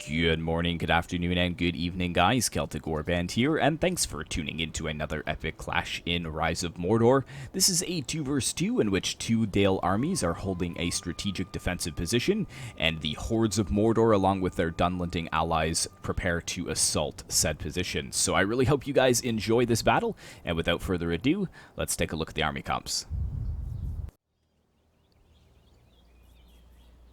Good morning, good afternoon, and good evening, guys. Celtic Warband here, and thanks for tuning into another epic clash in Rise of Mordor. This is a 2 vs 2 in which two Dale armies are holding a strategic defensive position, and the hordes of Mordor, along with their Dunlending allies, prepare to assault said position. So I really hope you guys enjoy this battle, and without further ado, let's take a look at the army comps.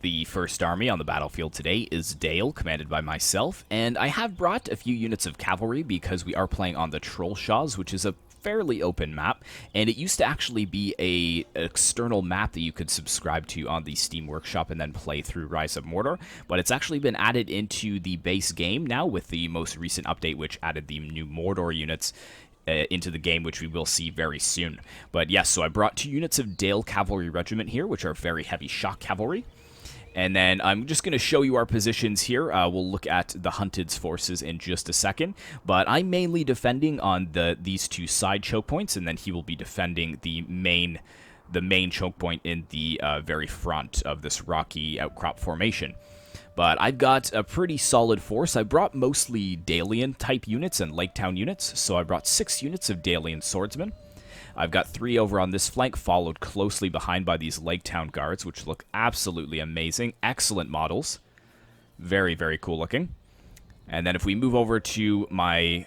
The first army on the battlefield today is Dale, commanded by myself, and I have brought a few units of cavalry because we are playing on the Trollshaws, which is a fairly open map, and it used to actually be a external map that you could subscribe to on the Steam Workshop and then play through Rise of Mordor, but it's actually been added into the base game now with the most recent update, which added the new Mordor units into the game, which we will see very soon. But yes, so I brought 2 units of Dale Cavalry Regiment here, which are very heavy shock cavalry. And then I'm just going to show you our positions here. We'll look at the Hunted's forces in just a second. But I'm mainly defending on these 2 side choke points, and then he will be defending the main choke point in the very front of this rocky outcrop formation. But I've got a pretty solid force. I brought mostly Dalian type units and Lake Town units, so I brought 6 units of Dalian swordsmen. I've got 3 over on this flank, followed closely behind by these Lake Town guards, which look absolutely amazing. Excellent models. Very, very cool looking. And then if we move over to my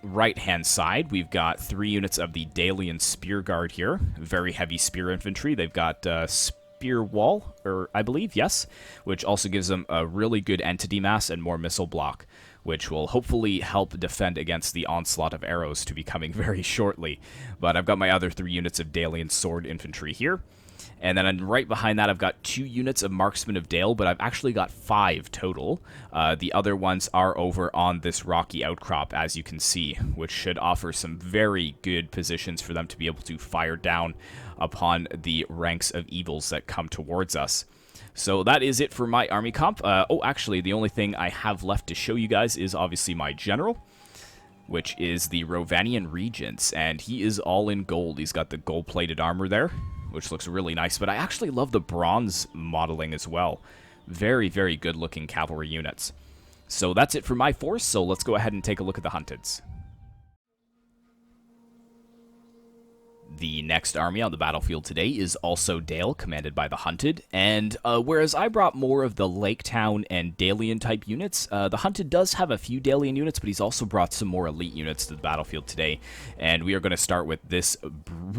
right-hand side, we've got 3 units of the Dalian Spear Guard here. Very heavy spear infantry. They've got Spear Wall, or I believe, yes, which also gives them a really good entity mass and more missile block, which will hopefully help defend against the onslaught of arrows to be coming very shortly. But I've got my other 3 units of Dalian Sword Infantry here. And then right behind that, I've got 2 units of Marksmen of Dale, but I've actually got 5 total. The other ones are over on this rocky outcrop, as you can see, which should offer some very good positions for them to be able to fire down upon the ranks of evils that come towards us. So that is it for my army comp. Actually, the only thing I have left to show you guys is obviously my general, which is the Rhovanion Regents, and he is all in gold. He's got the gold-plated armor there, which looks really nice, but I actually love the bronze modeling as well. Very, very good-looking cavalry units. So that's it for my force, so let's go ahead and take a look at the Hunteds. The next army on the battlefield today is also Dale, commanded by the Hunted, and whereas I brought more of the Lake Town and Dalian type units, the Hunted does have a few Dalian units, but he's also brought some more elite units to the battlefield today, and we are going to start with this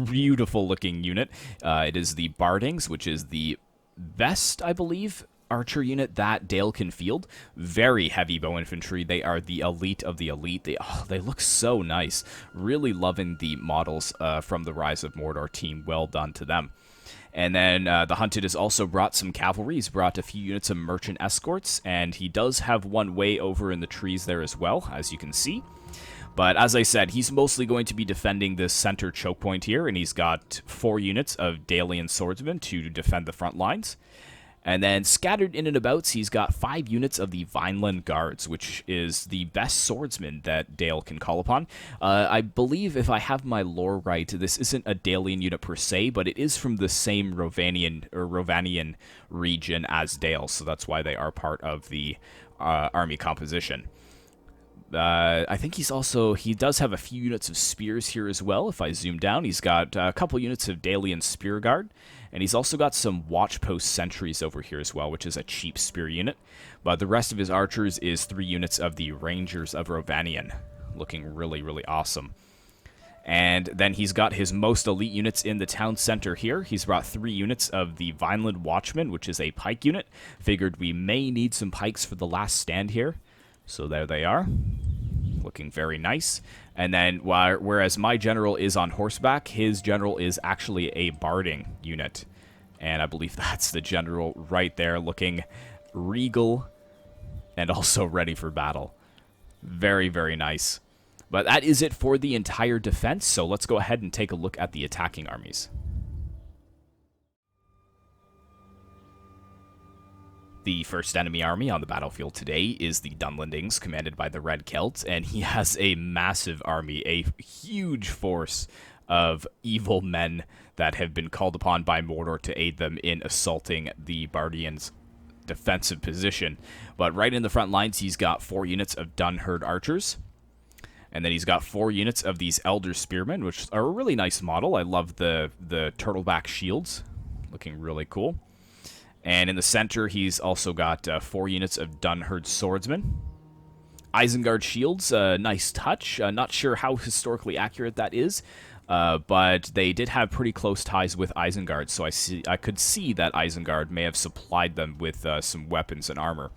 beautiful looking unit. It is the Bardings, which is the best, I believe, archer unit that Dale can field. Very heavy bow infantry. They are the elite of the elite. They look so nice. Really loving the models from the Rise of Mordor team. Well done to them. And then the Hunted has also brought some cavalry. He's brought a few units of merchant escorts, and he does have one way over in the trees there as well, as you can see. But as I said, he's mostly going to be defending this center choke point here, and he's got 4 units of Dalian swordsmen to defend the front lines. And then scattered in and about, he's got 5 units of the Vineland Guards, which is the best swordsman that Dale can call upon. I believe, if I have my lore right, this isn't a Dalian unit per se, but it is from the same Rhovanion region as Dale, so that's why they are part of the army composition. I think he does have a few units of spears here as well. If I zoom down, he's got a couple units of Dalian Spear Guard, and he's also got some Watchpost sentries over here as well, which is a cheap spear unit. But the rest of his archers is 3 units of the Rangers of Rhovanion, looking really, really awesome. And then he's got his most elite units in the town center here. He's brought 3 units of the Vineland Watchmen, which is a pike unit. Figured we may need some pikes for the last stand here. So there they are, looking very nice. And then, whereas my general is on horseback, his general is actually a barding unit. And I believe that's the general right there, looking regal and also ready for battle. Very, very nice. But that is it for the entire defense, so let's go ahead and take a look at the attacking armies. The first enemy army on the battlefield today is the Dunlendings, commanded by the Red Celts, and he has a massive army, a huge force of evil men that have been called upon by Mordor to aid them in assaulting the Bardians defensive position. But right in the front lines, he's got 4 units of Dunherd archers. And then he's got 4 units of these Elder Spearmen, which are a really nice model. I love the turtleback shields. Looking really cool. And in the center, he's also got 4 units of Dunherd swordsmen. Isengard shields, nice touch. Not sure how historically accurate that is, but they did have pretty close ties with Isengard, so I could see that Isengard may have supplied them with some weapons and armor.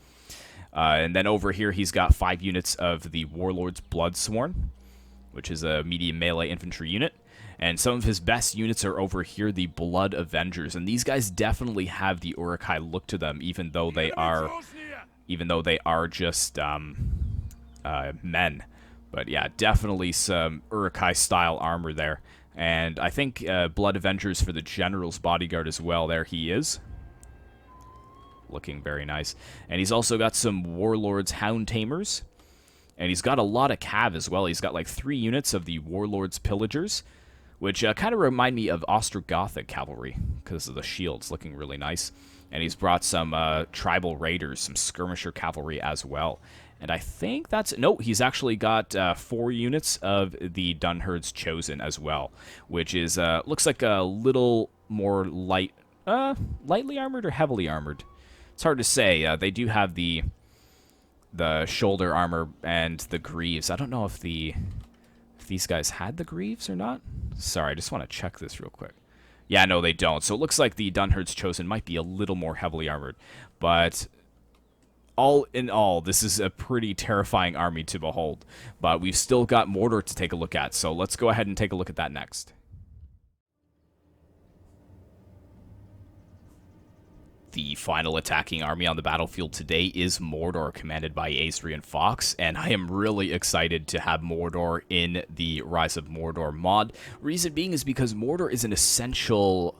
And then over here, he's got 5 units of the Warlord's Bloodsworn, which is a medium melee infantry unit. And some of his best units are over here, the Blood Avengers. And these guys definitely have the Uruk-hai look to them, even though they are just men. But yeah, definitely some Uruk-hai style armor there. And I think Blood Avengers for the General's Bodyguard as well. There he is. Looking very nice. And he's also got some Warlord's Hound Tamers. And he's got a lot of cav as well. He's got like 3 units of the Warlord's Pillagers, which kind of remind me of Ostrogothic cavalry because of the shields. Looking really nice. And he's brought some tribal raiders, some skirmisher cavalry as well. And I think that's... No, he's actually got 4 units of the Dunherd's Chosen as well, which is looks like a little more lightly armored or heavily armored. It's hard to say. They do have the shoulder armor and the greaves. I don't know if these guys had the greaves or not. Sorry, I just want to check this real quick. Yeah, no, they don't. So it looks like the Dunherd's Chosen might be a little more heavily armored. But all in all, this is a pretty terrifying army to behold. But we've still got Mordor to take a look at. So let's go ahead and take a look at that next. The final attacking army on the battlefield today is Mordor, commanded by Azrian Fox, and I am really excited to have Mordor in the Rise of Mordor mod. Reason being is because Mordor is an essential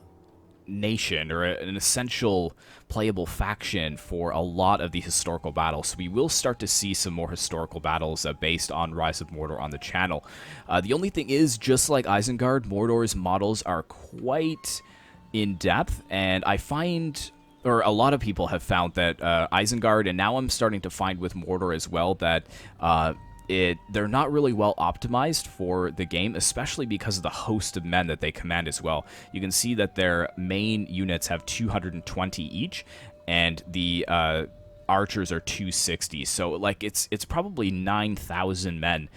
nation, or an essential playable faction for a lot of the historical battles. So we will start to see some more historical battles based on Rise of Mordor on the channel. The only thing is, just like Isengard, Mordor's models are quite in-depth, and I find... or a lot of people have found that Isengard, and now I'm starting to find with Mordor as well, that they're not really well optimized for the game, especially because of the host of men that they command as well. You can see that their main units have 220 each, and the archers are 260. So like it's probably 9,000 men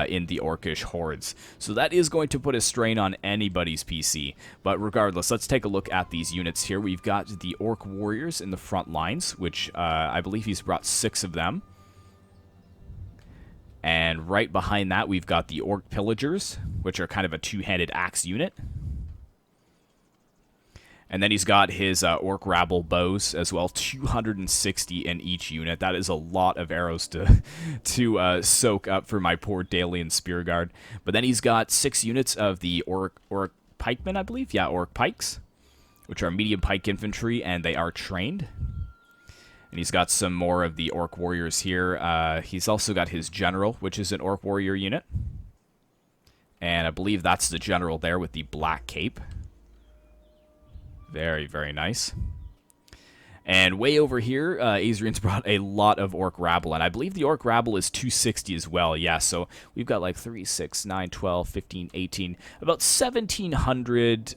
in the Orcish hordes. So that is going to put a strain on anybody's PC. But regardless, let's take a look at these units here. We've got the Orc Warriors in the front lines, which I believe he's brought 6 of them. And right behind that, we've got the Orc Pillagers, which are kind of a 2-handed axe unit. And then he's got his Orc Rabble bows as well, 260 in each unit. That is a lot of arrows to soak up for my poor Dalian Spear Guard. But then he's got 6 units of the Orc Pikemen, I believe. Yeah, Orc Pikes, which are medium pike infantry, and they are trained. And he's got some more of the Orc Warriors here. He's also got his General, which is an Orc Warrior unit. And I believe that's the General there with the black cape. Very, very nice. And way over here, Azrian's brought a lot of Orc Rabble, and I believe the Orc Rabble is 260 as well. Yeah, so we've got like 3, 6, 9, 12, 15, 18, about 1,700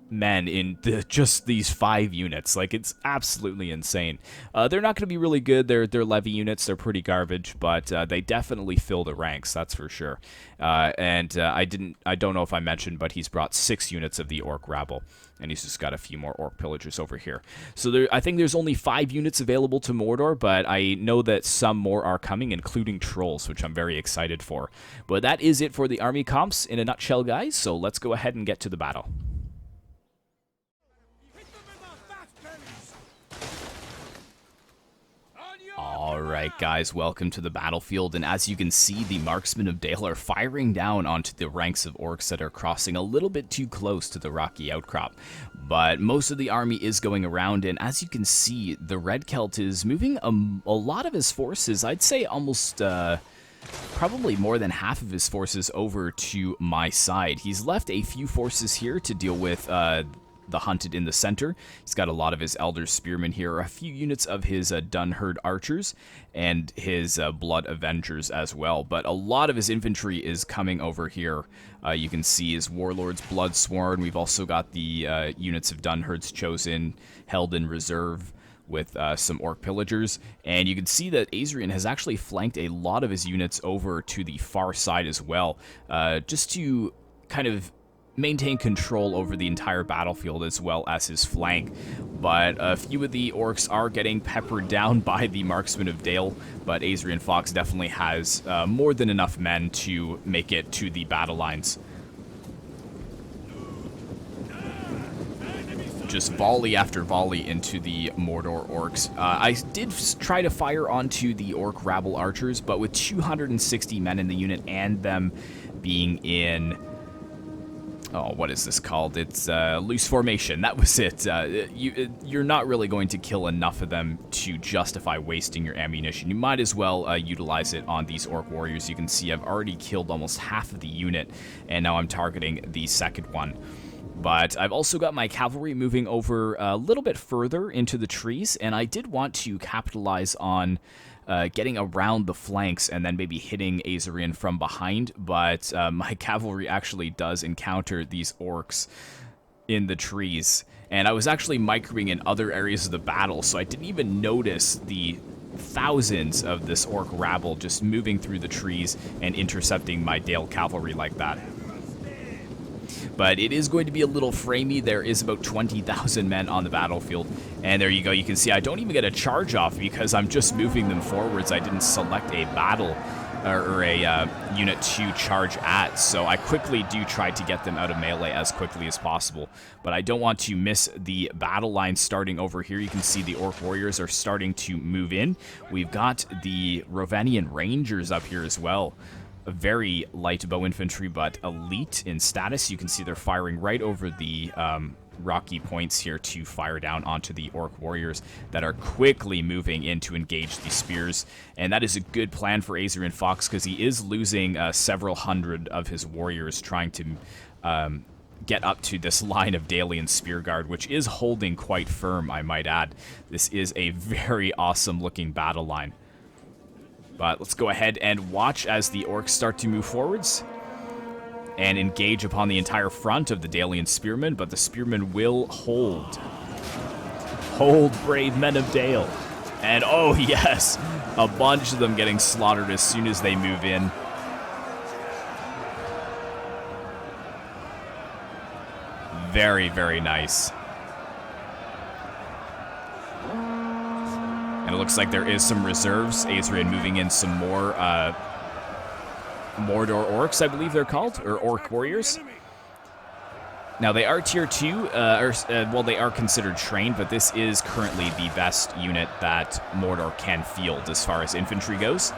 men in just these 5 units. Like, it's absolutely insane. They're not going to be really good. They're levy units. They're pretty garbage, but they definitely fill the ranks, that's for sure. And I don't know if I mentioned, but he's brought 6 units of the Orc Rabble, and he's just got a few more Orc Pillagers over here. So I think there's only 5 units available to Mordor, but I know that some more are coming, including Trolls, which I'm very excited for. But that is it for the army comps in a nutshell, guys, so let's go ahead and get to the battle. Alright guys, welcome to the battlefield, and as you can see, the marksmen of Dale are firing down onto the ranks of orcs that are crossing a little bit too close to the rocky outcrop. But most of the army is going around, and as you can see, the Red Celt is moving a lot of his forces, I'd say almost probably more than half of his forces over to my side. He's left a few forces here to deal with the hunted in the center. He's got a lot of his elder spearmen here, a few units of his Dunherd archers, and his blood avengers as well. But a lot of his infantry is coming over here. You can see his warlords bloodsworn. We've also got the units of Dunherd's chosen held in reserve with some orc pillagers, and you can see that Azrian has actually flanked a lot of his units over to the far side as well, just to kind of maintain control over the entire battlefield as well as his flank. But a few of the orcs are getting peppered down by the marksmen of Dale, but Azrian Fox definitely has more than enough men to make it to the battle lines. Just volley after volley into the Mordor orcs. I did try to fire onto the orc rabble archers, but with 260 men in the unit and them being in... oh, what is this called? It's loose formation. That was it. You're not really going to kill enough of them to justify wasting your ammunition. You might as well utilize it on these orc warriors. You can see I've already killed almost half of the unit, and now I'm targeting the second one. But I've also got my cavalry moving over a little bit further into the trees, and I did want to capitalize on getting around the flanks and then maybe hitting Azrian from behind, but my cavalry actually does encounter these orcs in the trees. And I was actually microing in other areas of the battle, so I didn't even notice the thousands of this orc rabble just moving through the trees and intercepting my Dale cavalry like that. But it is going to be a little framey. There is about 20,000 men on the battlefield. And there you go. You can see I don't even get a charge off because I'm just moving them forwards. I didn't select a battle or a unit to charge at. So I quickly do try to get them out of melee as quickly as possible. But I don't want to miss the battle line starting over here. You can see the orc warriors are starting to move in. We've got the Rhovanion rangers up here as well. A very light bow infantry, but elite in status. You can see they're firing right over the rocky points here to fire down onto the orc warriors that are quickly moving in to engage the spears. And that is a good plan for Azrian Fox because he is losing several hundred of his warriors trying to get up to this line of Dalian spear guard, which is holding quite firm, I might add. This is a very awesome looking battle line. But let's go ahead and watch as the orcs start to move forwards and engage upon the entire front of the Dalian spearmen, but the spearmen will hold. Hold, brave men of Dale. And oh yes, a bunch of them getting slaughtered as soon as they move in. Very, very nice. And it looks like there is some reserves. Azrian moving in some more Mordor orcs, I believe they're called, or orc warriors. Now, they are tier 2, well, they are considered trained, but this is currently the best unit that Mordor can field as far as infantry goes.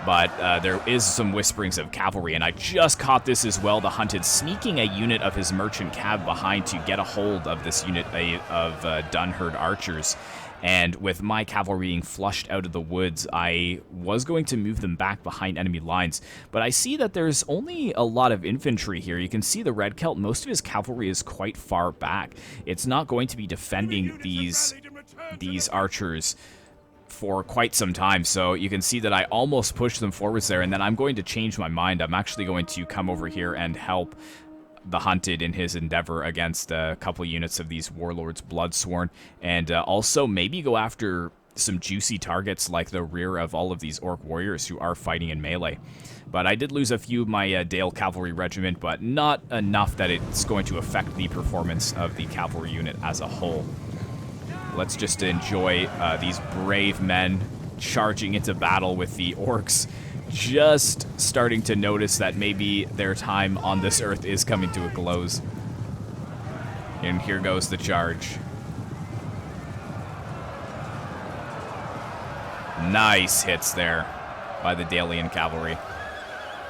But there is some whisperings of cavalry, and I just caught this as well. The hunted sneaking a unit of his merchant cab behind to get a hold of this unit of Dunherd archers. And with my cavalry being flushed out of the woods, I was going to move them back behind enemy lines. But I see that there's only a lot of infantry here. You can see the Red Celt, most of his cavalry is quite far back. It's not going to be defending these archers for quite some time. So you can see that I almost pushed them forwards there, and then I'm going to change my mind. I'm actually going to come over here and help the hunted in his endeavor against a couple units of these warlords bloodsworn, and also maybe go after some juicy targets like the rear of all of these orc warriors who are fighting in melee. But I did lose a few of my Dale cavalry regiment, but not enough that it's going to affect the performance of the cavalry unit as a whole. Let's just enjoy these brave men charging into battle with the orcs, just starting to notice that maybe their time on this earth is coming to a close. And here goes the charge. Nice hits there by the Dalian cavalry.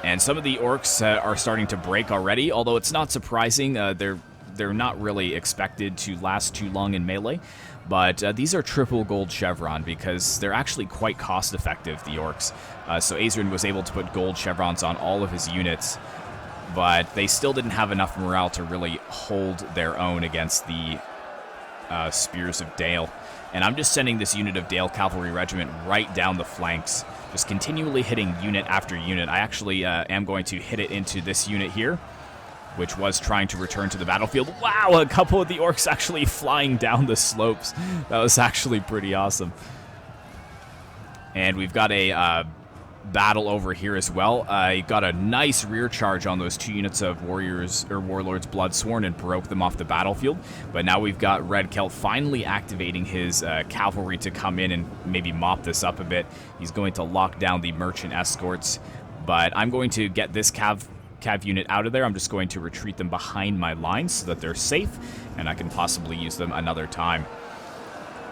And some of the orcs are starting to break already, although it's not surprising. They're not really expected to last too long in melee. But these are triple gold chevron because they're actually quite cost effective, the orcs. So Azrian was able to put gold chevrons on all of his units. but they still didn't have enough morale to really hold their own against the spears of Dale. And I'm just sending this unit of Dale Cavalry Regiment right down the flanks, just continually hitting unit after unit. I actually am going to hit it into this unit here, which was trying to return to the battlefield. Wow, a couple of the orcs actually flying down the slopes. That was actually pretty awesome. And we've got a battle over here as well. I got a nice rear charge on those 2 units of warriors or warlords Bloodsworn and broke them off the battlefield. But now we've got Red Celt finally activating his cavalry to come in and maybe mop this up a bit. He's going to lock down the merchant escorts, but I'm going to get this cav unit out of there. I'm just going to retreat them behind my lines so that they're safe, and I can possibly use them another time.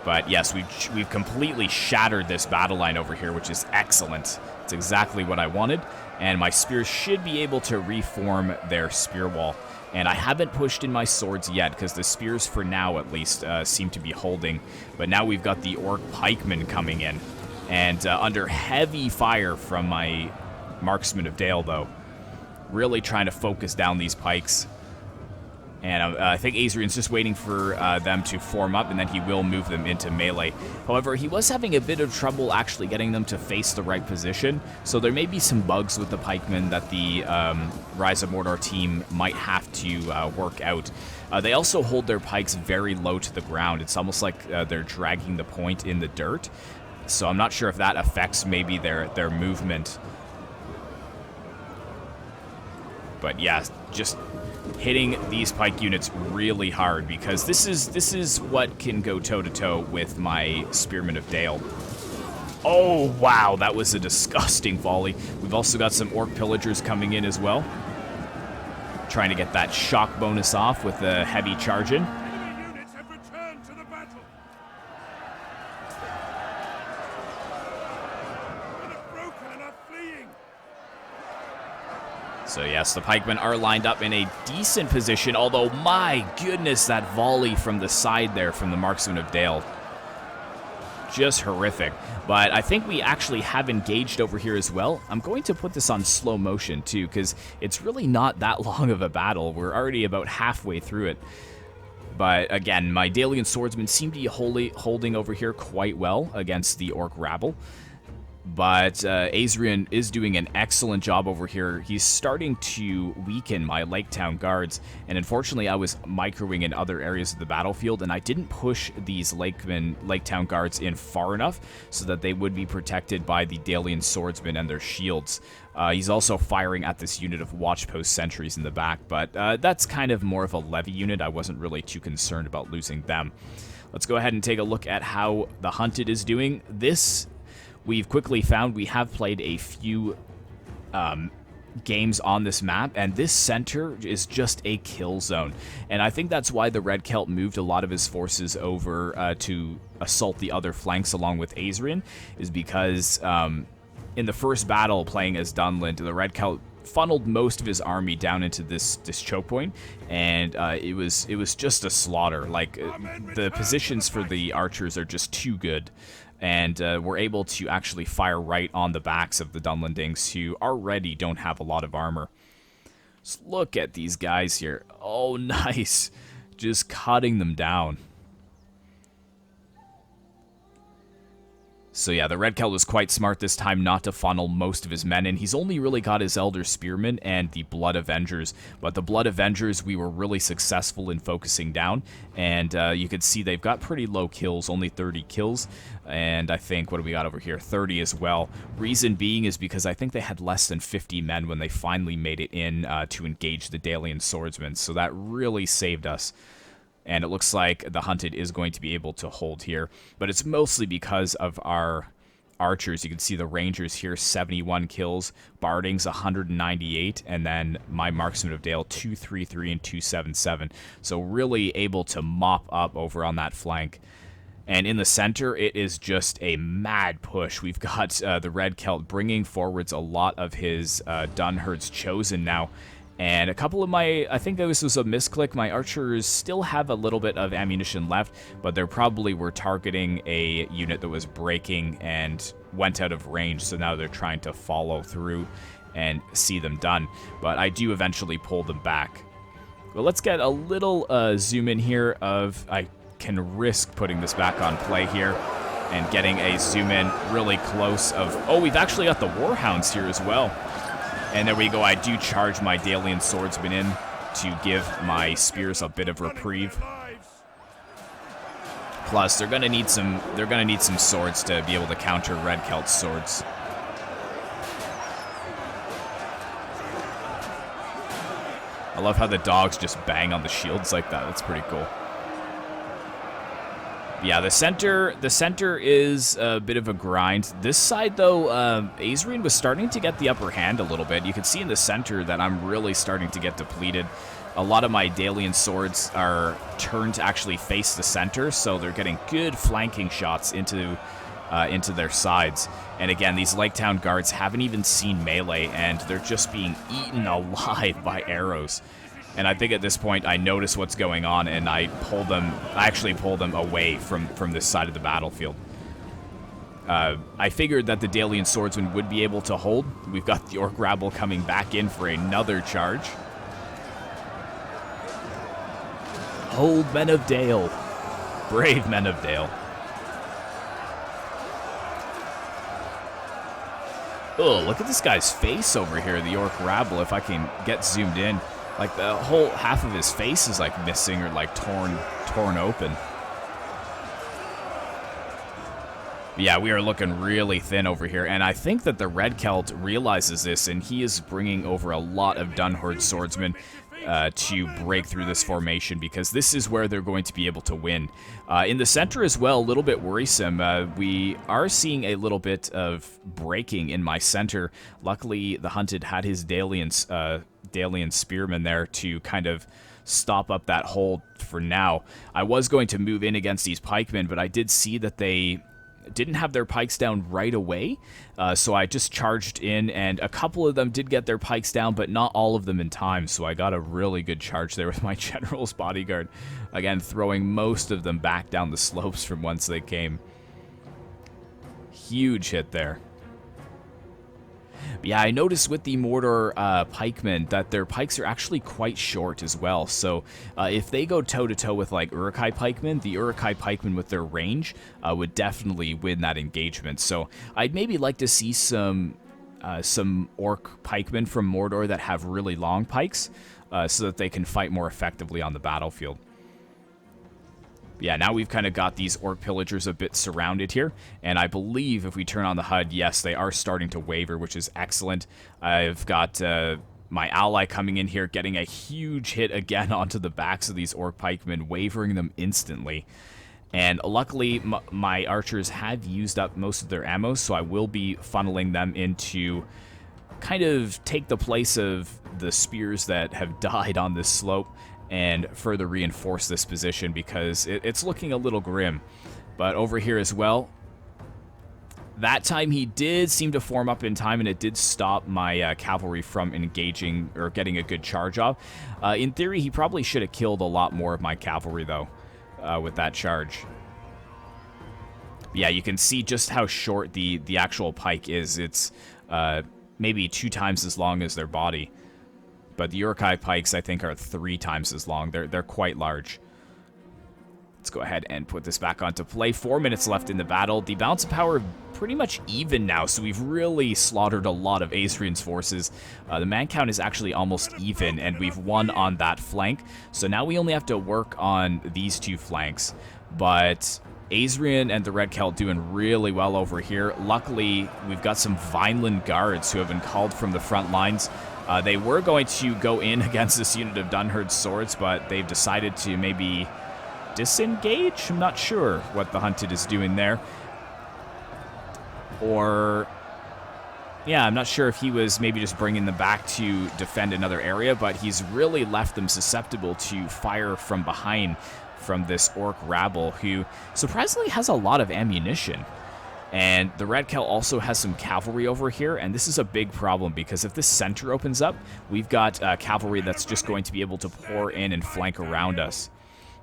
But yes, we've completely shattered this battle line over here, which is excellent. It's exactly what I wanted, and my spears should be able to reform their spear wall. And I haven't pushed in my swords yet, because the spears, for now at least, seem to be holding. But now we've got the orc pikemen coming in, and under heavy fire from my marksmen of Dale, though. Really trying to focus down these pikes. And I think Azrian's just waiting for them to form up, and then he will move them into melee. However, he was having a bit of trouble actually getting them to face the right position, so there may be some bugs with the pikemen that the Rise of Mordor team might have to work out. They also hold their pikes very low to the ground. It's almost like they're dragging the point in the dirt, so I'm not sure if that affects maybe their movement. But yeah, just hitting these pike units really hard, because this is what can go toe-to-toe with my Spearmen of Dale. Oh, wow, that was a disgusting volley. We've also got some Orc Pillagers coming in as well, trying to get that shock bonus off with a heavy charge in. Enemy units have returned to the battle. Men are broken and are fleeing. So yes, the pikemen are lined up in a decent position, although my goodness, that volley from the side there from the Marksman of Dale. Just horrific. But I think we actually have engaged over here as well. I'm going to put this on slow motion too, because it's really not that long of a battle. We're already about halfway through it. But again, my Dalian swordsmen seem to be holding over here quite well against the orc rabble. But Azrian is doing an excellent job over here. He's starting to weaken my Lake Town guards, and unfortunately I was microing in other areas of the battlefield, and I didn't push these Lake Town guards in far enough so that they would be protected by the Dalian swordsmen and their shields. He's also firing at this unit of watchpost sentries in the back, but that's kind of more of a levy unit. I wasn't really too concerned about losing them. Let's go ahead and take a look at how the Hunted is doing. We've quickly found we have played a few games on this map, and this center is just a kill zone. And I think that's why the Red Celt moved a lot of his forces over to assault the other flanks along with Azrian, is because in the first battle playing as Dunland, the Red Celt funneled most of his army down into this choke point, and it was just a slaughter. Like, the positions for the archers are just too good. And we're able to actually fire right on the backs of the Dunlandings, who already don't have a lot of armor. Just look at these guys here. Oh, nice. Just cutting them down. So yeah, the Red Celt was quite smart this time not to funnel most of his men in. He's only really got his Elder Spearmen and the Blood Avengers, but the Blood Avengers we were really successful in focusing down, and you can see they've got pretty low kills, only 30 kills, and I think, what do we got over here, 30 as well. Reason being is because I think they had less than 50 men when they finally made it in to engage the Dalian swordsmen, so that really saved us. And it looks like the Hunted is going to be able to hold here. But it's mostly because of our archers. You can see the Rangers here, 71 kills. Barding's 198. And then my Marksman of Dale, 233 and 277. So really able to mop up over on that flank. And in the center, it is just a mad push. We've got the Red Celt bringing forwards a lot of his Dunherd's Chosen now. And a couple of my, I think this was a misclick, my archers still have a little bit of ammunition left, but they probably were targeting a unit that was breaking and went out of range, so now they're trying to follow through and see them done. But I do eventually pull them back. Well, let's get a little zoom in here of... I can risk putting this back on play here and getting a zoom in really close of... Oh, we've actually got the Warhounds here as well. And there we go. I do charge my Dalian Swordsman in to give my spears a bit of reprieve. Plus, they're gonna need some swords to be able to counter Red Celt's swords. I love how the dogs just bang on the shields like that. That's pretty cool. Yeah, the center is a bit of a grind. This side, though, Azrian was starting to get the upper hand a little bit. You can see in the center that I'm really starting to get depleted. A lot of my Dalian swords are turned to actually face the center, so they're getting good flanking shots into their sides. And again, these Lake Town guards haven't even seen melee, and they're just being eaten alive by arrows. And I think at this point, I notice what's going on, and I actually pull them away from this side of the battlefield. I figured that the Dalian swordsman would be able to hold. We've got the Orc rabble coming back in for another charge. Hold, men of Dale. Brave men of Dale. Oh, look at this guy's face over here, the Orc rabble, if I can get zoomed in. Like, the whole half of his face is, like, missing or, like, torn open. Yeah, we are looking really thin over here, and I think that the Red Celt realizes this, and he is bringing over a lot of Dunhorde swordsmen to break through this formation, because this is where they're going to be able to win. In the center as well, a little bit worrisome. We are seeing a little bit of breaking in my center. Luckily, the Hunted had his Dalian spearman there to kind of stop up that hold for now. I was going to move in against these pikemen, but I did see that they didn't have their pikes down right away, so I just charged in, and a couple of them did get their pikes down, but not all of them in time, so I got a really good charge there with my general's bodyguard. Again, throwing most of them back down the slopes from whence they came. Huge hit there. But yeah, I noticed with the Mordor pikemen that their pikes are actually quite short as well. So if they go toe-to-toe with like Uruk-hai pikemen, the Uruk-hai pikemen with their range would definitely win that engagement. So I'd maybe like to see some Orc pikemen from Mordor that have really long pikes so that they can fight more effectively on the battlefield. Yeah, now we've kind of got these Orc pillagers a bit surrounded here, and I believe if we turn on the HUD, yes, they are starting to waver, which is excellent. I've got my ally coming in here, getting a huge hit again onto the backs of these Orc pikemen, wavering them instantly. And luckily, my archers have used up most of their ammo, so I will be funneling them into kind of take the place of the spears that have died on this slope, and further reinforce this position because it's looking a little grim. But over here as well, that time he did seem to form up in time, and it did stop my cavalry from engaging or getting a good charge off. In theory, he probably should have killed a lot more of my cavalry, though, with that charge. Yeah, you can see just how short the actual pike is. It's maybe 2 times as long as their body. But the Uruk-hai pikes, I think, are 3 times as long. They're quite large. Let's go ahead and put this back onto play. 4 minutes left in the battle. The balance of power pretty much even now, so we've really slaughtered a lot of Azrian's forces. The man count is actually almost even, and we've won on that flank. So now we only have to work on these 2 flanks. But Azrian and the Red Celt doing really well over here. Luckily, we've got some Vineland guards who have been called from the front lines. They were going to go in against this unit of Dunherde swords, but they've decided to maybe disengage? I'm not sure what the Hunted is doing there. Or, yeah, I'm not sure if he was maybe just bringing them back to defend another area, but he's really left them susceptible to fire from behind from this Orc rabble, who surprisingly has a lot of ammunition. And the Red Celt also has some cavalry over here, and this is a big problem because if this center opens up, we've got cavalry that's just going to be able to pour in and flank around us.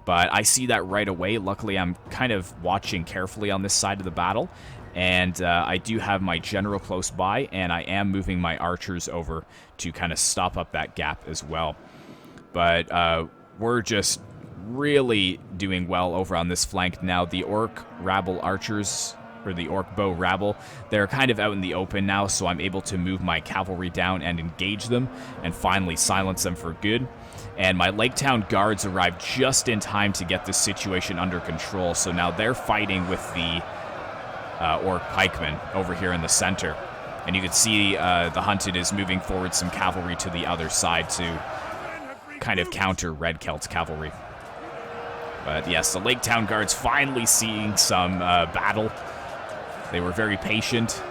But I see that right away. Luckily, I'm kind of watching carefully on this side of the battle, And I do have my general close by, and I am moving my archers over to kind of stop up that gap as well. But we're just really doing well over on this flank now. The orc rabble archers, or the orc bow rabble, they're kind of out in the open now, so I'm able to move my cavalry down and engage them and finally silence them for good. And my Lake Town guards arrived just in time to get this situation under control, so now they're fighting with the orc pikemen over here in the center. And you can see the Hunted is moving forward some cavalry to the other side to kind of counter Red Celt's cavalry. But yes, the Lake Town guards finally seeing some battle. They were very patient.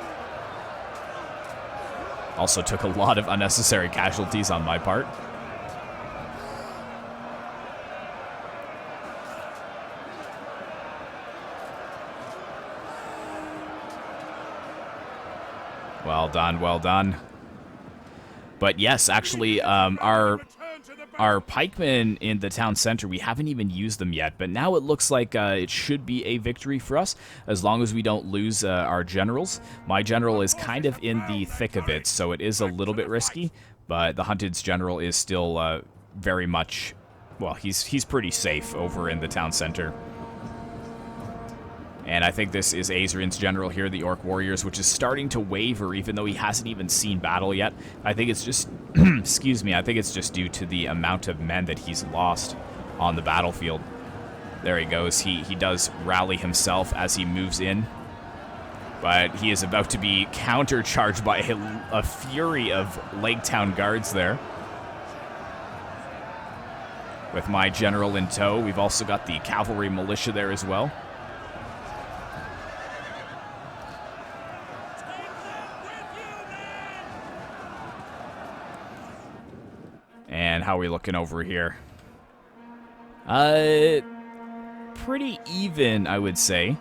Also took a lot of unnecessary casualties on my part. Well done, well done. But yes, actually, our pikemen in the town center, we haven't even used them yet, but now it looks like it should be a victory for us, as long as we don't lose our generals. My general is kind of in the thick of it, so it is a little bit risky, but the Hunted's general is still very much, well, he's pretty safe over in the town center. And I think this is Azrian's general here, the Orc Warriors, which is starting to waver even though he hasn't even seen battle yet. I think it's just, excuse me, I think it's just due to the amount of men that he's lost on the battlefield. There he goes. He does rally himself as he moves in. But he is about to be countercharged by a fury of Lake Town guards there. With my general in tow, we've also got the cavalry militia there as well. And how are we looking over here? Pretty even, I would say.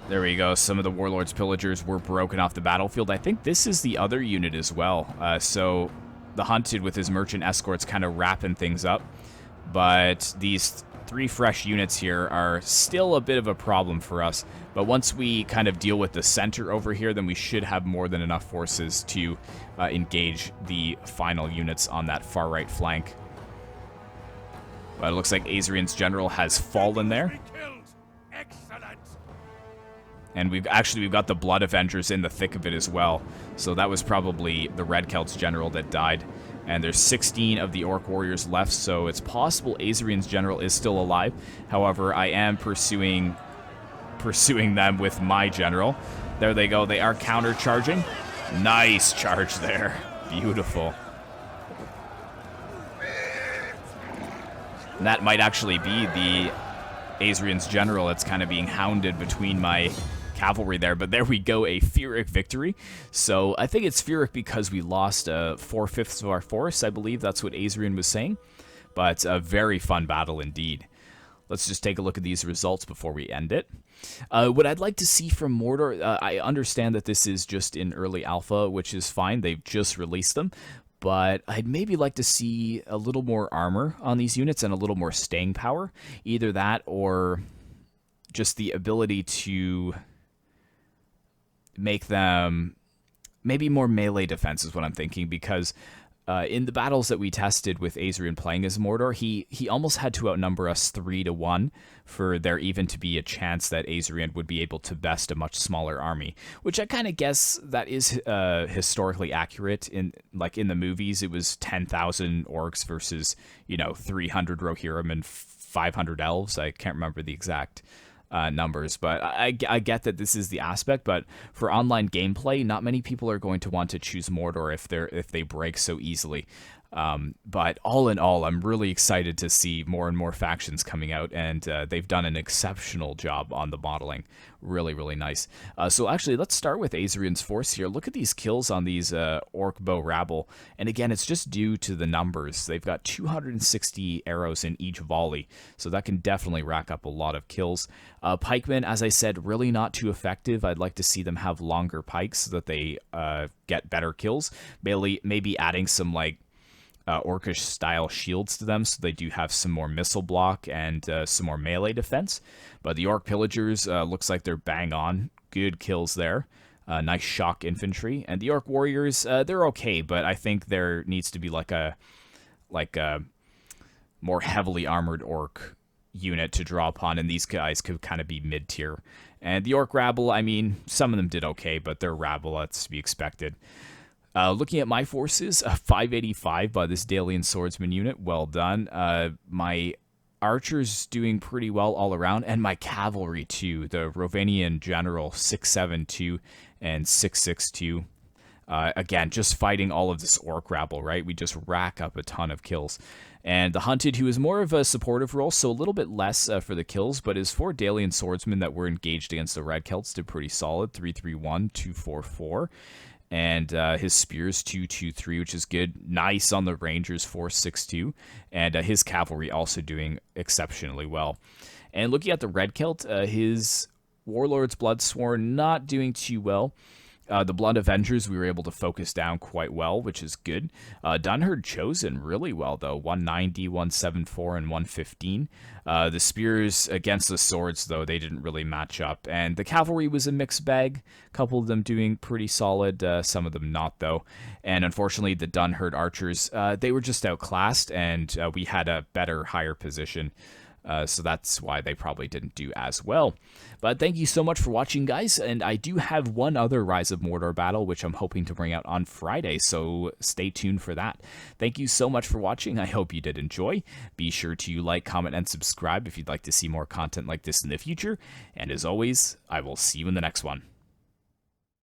There we go. Some of the Warlord's Pillagers were broken off the battlefield. I think this is the other unit as well. So the Hunted with his merchant escorts kind of wrapping things up. But these three fresh units here are still a bit of a problem for us. But once we kind of deal with the center over here, then we should have more than enough forces to engage the final units on that far right flank. But it looks like Azrian's general has fallen there. And we've got the Blood Avengers in the thick of it as well. So that was probably the Red Celt's general that died. And there's 16 of the Orc Warriors left, so it's possible Azrian's general is still alive. However, I am pursuing them with my general. There they go. They are countercharging. Nice charge there. Beautiful. And that might actually be the Azrian's general that's kind of being hounded between my cavalry there, but there we go, a Pyrrhic victory. So I think it's Pyrrhic because we lost 4/5 of our force. I believe that's what Azrian was saying, but a very fun battle indeed. Let's just take a look at these results before we end it. What I'd like to see from Mordor, I understand that this is just in early alpha, which is fine. They've just released them. But I'd maybe like to see a little more armor on these units and a little more staying power. Either that or just the ability to make them maybe more melee defense is what I'm thinking, because in the battles that we tested with Azrian playing as Mordor, he almost had to outnumber us 3-1 for there even to be a chance that Azrian would be able to best a much smaller army, which I kind of guess that is historically accurate. In the movies, it was 10,000 orcs versus 300 Rohirrim and 500 elves. I can't remember the exact numbers, but I get that this is the aspect, but for online gameplay, not many people are going to want to choose Mordor if they break so easily. But all in all, I'm really excited to see more and more factions coming out, and they've done an exceptional job on the modeling. Really, really nice. So actually, let's start with Azrian's force here. Look at these kills on these Orc Bow Rabble, and again, it's just due to the numbers. They've got 260 arrows in each volley, so that can definitely rack up a lot of kills. Pikemen, as I said, really not too effective. I'd like to see them have longer pikes so that they get better kills. Maybe adding some orcish style shields to them, so they do have some more missile block and some more melee defense. But the orc pillagers looks like they're bang on good kills there. Nice shock infantry. And the Orc Warriors, they're okay, but I think there needs to be like a more heavily armored Orc unit to draw upon, and these guys could kind of be mid-tier. And the Orc Rabble, I mean, some of them did okay, but they're Rabble, that's to be expected. Looking at my forces, 585 by this Dalian Swordsman unit, well done. My archers doing pretty well all around, and my cavalry too. The Rhovanion General 672 and 662. Again, just fighting all of this Orc Rabble, right? We just rack up a ton of kills. And the Hunted, who is more of a supportive role, so a little bit less for the kills, but his 4 Dalian Swordsmen that were engaged against the Red Celts did pretty solid. 331, 244. And his Spears 223, which is good. Nice on the Rangers 462. And his cavalry also doing exceptionally well. And looking at the Red Celt, his Warlords Bloodsworn not doing too well. The Blood Avengers we were able to focus down quite well, which is good. Dunherd Chosen really well, though. 190, 174, and 115. The Spears against the Swords, though, they didn't really match up. And the Cavalry was a mixed bag. A couple of them doing pretty solid, some of them not, though. And unfortunately, the Dunherd Archers, they were just outclassed, and we had a better, higher position. So that's why they probably didn't do as well. But thank you so much for watching, guys. And I do have one other Rise of Mordor battle, which I'm hoping to bring out on Friday. So stay tuned for that. Thank you so much for watching. I hope you did enjoy. Be sure to like, comment, and subscribe if you'd like to see more content like this in the future. And as always, I will see you in the next one.